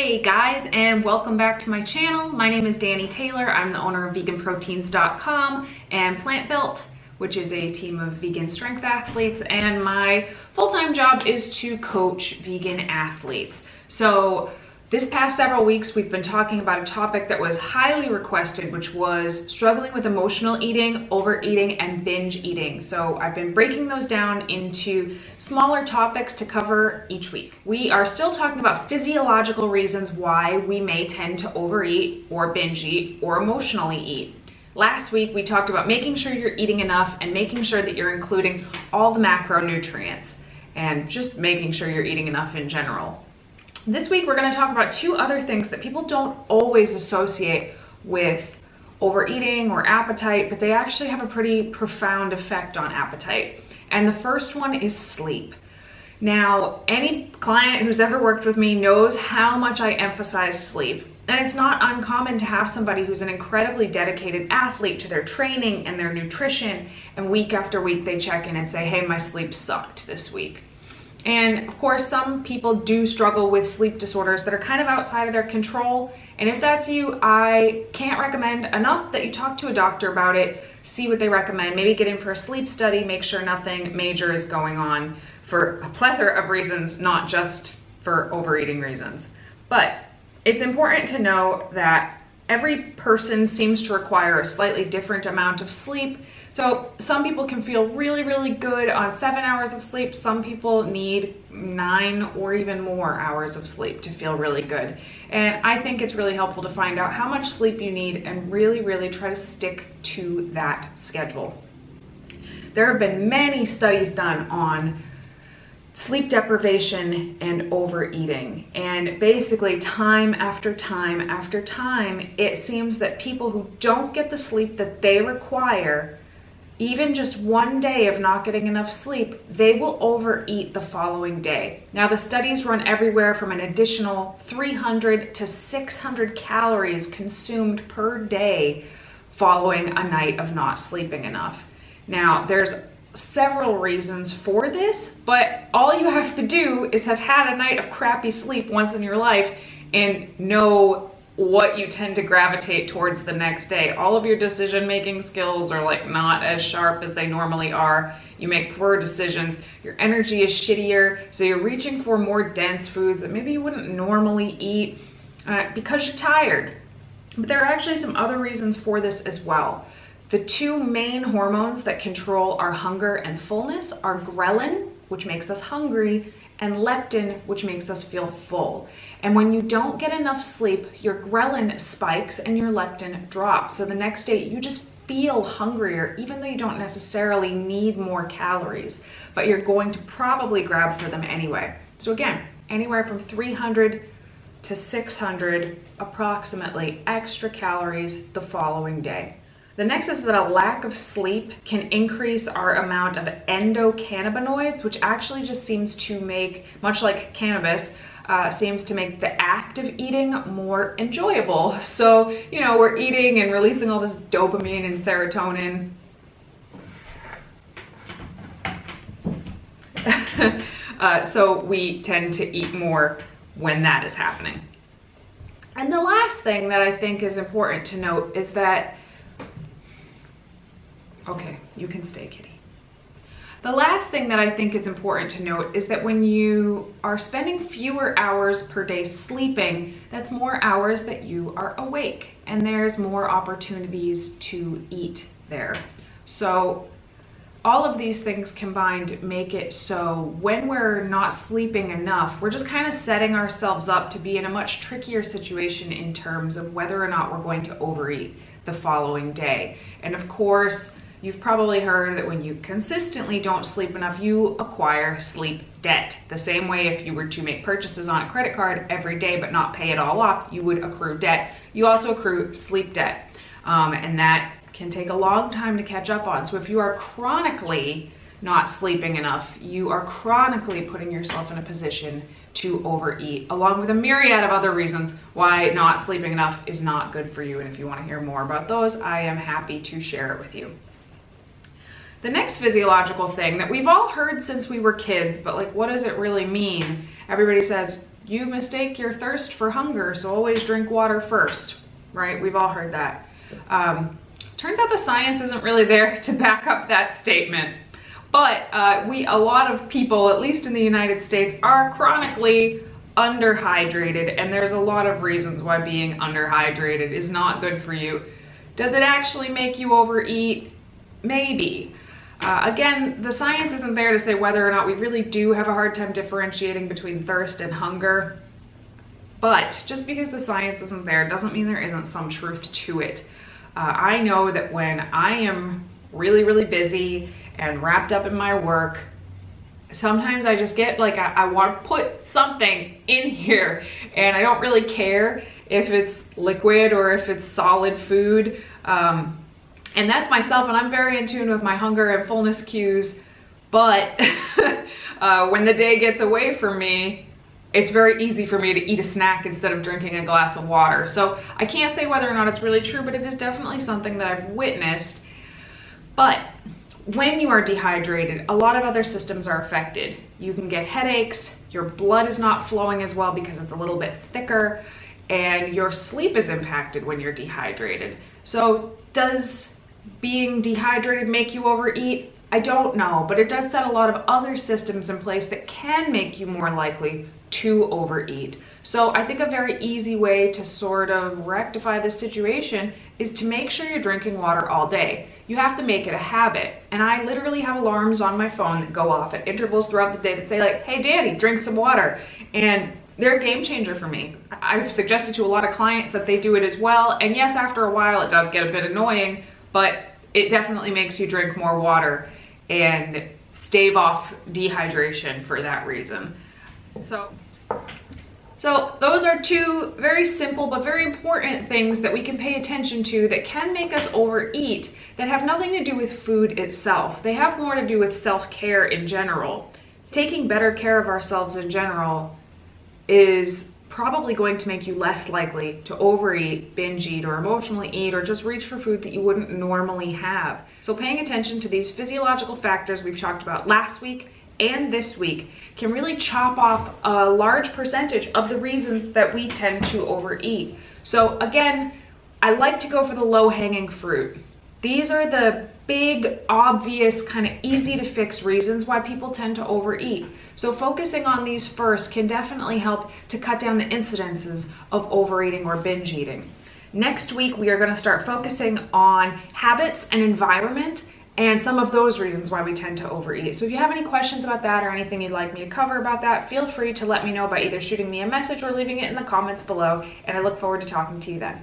Hey guys, and welcome back to my channel. My name is Danny Taylor. I'm the owner of VeganProteins.com and Plant Built, which is a team of vegan strength athletes, and my full-time job is to coach vegan athletes. So this past several weeks, we've been talking about a topic that was highly requested, which was struggling with emotional eating, overeating, and binge eating. So I've been breaking those down into smaller topics to cover each week. We are still talking about physiological reasons why we may tend to overeat or binge eat or emotionally eat. Last week, we talked about making sure you're eating enough and making sure that you're including all the macronutrients and just making sure you're eating enough in general. This week, we're going to talk about two other things that people don't always associate with overeating or appetite, but they actually have a pretty profound effect on appetite. And the first one is sleep. Now, any client who's ever worked with me knows how much I emphasize sleep. And it's not uncommon to have somebody who's an incredibly dedicated athlete to their training and their nutrition, and week after week they check in and say, hey, my sleep sucked this week. And of course, some people do struggle with sleep disorders that are kind of outside of their control. And if that's you, I can't recommend enough that you talk to a doctor about it, see what they recommend, maybe get in for a sleep study, make sure nothing major is going on for a plethora of reasons, not just for overeating reasons. But it's important to know that every person seems to require a slightly different amount of sleep. So some people can feel really, really good on 7 hours of sleep. Some people need 9 or even more hours of sleep to feel really good. And I think it's really helpful to find out how much sleep you need and really, really try to stick to that schedule. There have been many studies done on sleep deprivation and overeating. And basically time after time after time, it seems that people who don't get the sleep that they require, even just one day of not getting enough sleep, they will overeat the following day. Now, the studies run everywhere from an additional 300 to 600 calories consumed per day following a night of not sleeping enough. Now, there's several reasons for this, but all you have to do is have had a night of crappy sleep once in your life and know what you tend to gravitate towards the next day. All of your decision-making skills are like not as sharp as they normally are. You make poor decisions. Your energy is shittier. So you're reaching for more dense foods that maybe you wouldn't normally eat because you're tired. But there are actually some other reasons for this as well. The two main hormones that control our hunger and fullness are ghrelin, which makes us hungry, and leptin, which makes us feel full. And when you don't get enough sleep, your ghrelin spikes and your leptin drops. So the next day you just feel hungrier, even though you don't necessarily need more calories, but you're going to probably grab for them anyway. So again, anywhere from 300 to 600 approximately extra calories the following day. The next is that a lack of sleep can increase our amount of endocannabinoids, which actually just seems to make, much like cannabis, seems to make the act of eating more enjoyable. So, you know, we're eating and releasing all this dopamine and serotonin. So we tend to eat more when that is happening. And the last thing that I think is important to note is that okay, you can stay, kitty. The last thing that I think is important to note is that when you are spending fewer hours per day sleeping, that's more hours that you are awake, and there's more opportunities to eat there. So all of these things combined make it so when we're not sleeping enough, we're just kind of setting ourselves up to be in a much trickier situation in terms of whether or not we're going to overeat the following day. And of course, you've probably heard that when you consistently don't sleep enough, you acquire sleep debt. The same way if you were to make purchases on a credit card every day but not pay it all off, you would accrue debt. You also accrue sleep debt, and that can take a long time to catch up on. So if you are chronically not sleeping enough, you are chronically putting yourself in a position to overeat, along with a myriad of other reasons why not sleeping enough is not good for you. And if you want to hear more about those, I am happy to share it with you. The next physiological thing that we've all heard since we were kids, but like, what does it really mean? Everybody says you mistake your thirst for hunger, so always drink water first, right? We've all heard that. Turns out the science isn't really there to back up that statement. But a lot of people, at least in the United States, are chronically underhydrated, and there's a lot of reasons why being underhydrated is not good for you. Does it actually make you overeat? Maybe. Again, the science isn't there to say whether or not we really do have a hard time differentiating between thirst and hunger. But just because the science isn't there doesn't mean there isn't some truth to it. I know that when I am really, really busy and wrapped up in my work, sometimes I just get like, I want to put something in here, and I don't really care if it's liquid or if it's solid food. And that's myself, and I'm very in tune with my hunger and fullness cues. But when the day gets away from me, it's very easy for me to eat a snack instead of drinking a glass of water. So I can't say whether or not it's really true, but it is definitely something that I've witnessed. But when you are dehydrated, a lot of other systems are affected. You can get headaches, your blood is not flowing as well because it's a little bit thicker, and your sleep is impacted when you're dehydrated. So does being dehydrated make you overeat? I don't know, but it does set a lot of other systems in place that can make you more likely to overeat. So I think a very easy way to sort of rectify this situation is to make sure you're drinking water all day. You have to make it a habit. And I literally have alarms on my phone that go off at intervals throughout the day that say like, hey Danny, drink some water. And they're a game changer for me. I've suggested to a lot of clients that they do it as well. And yes, after a while it does get a bit annoying, but it definitely makes you drink more water and stave off dehydration for that reason. So those are two very simple but very important things that we can pay attention to that can make us overeat, that have nothing to do with food itself. They have more to do with self-care in general. Taking better care of ourselves in general is probably going to make you less likely to overeat, binge eat, or emotionally eat, or just reach for food that you wouldn't normally have. So paying attention to these physiological factors we've talked about last week and this week can really chop off a large percentage of the reasons that we tend to overeat. So again, I like to go for the low-hanging fruit. These are the big, obvious, kind of easy to fix reasons why people tend to overeat. So focusing on these first can definitely help to cut down the incidences of overeating or binge eating. Next week, we are going to start focusing on habits and environment and some of those reasons why we tend to overeat. So if you have any questions about that or anything you'd like me to cover about that, feel free to let me know by either shooting me a message or leaving it in the comments below, and I look forward to talking to you then.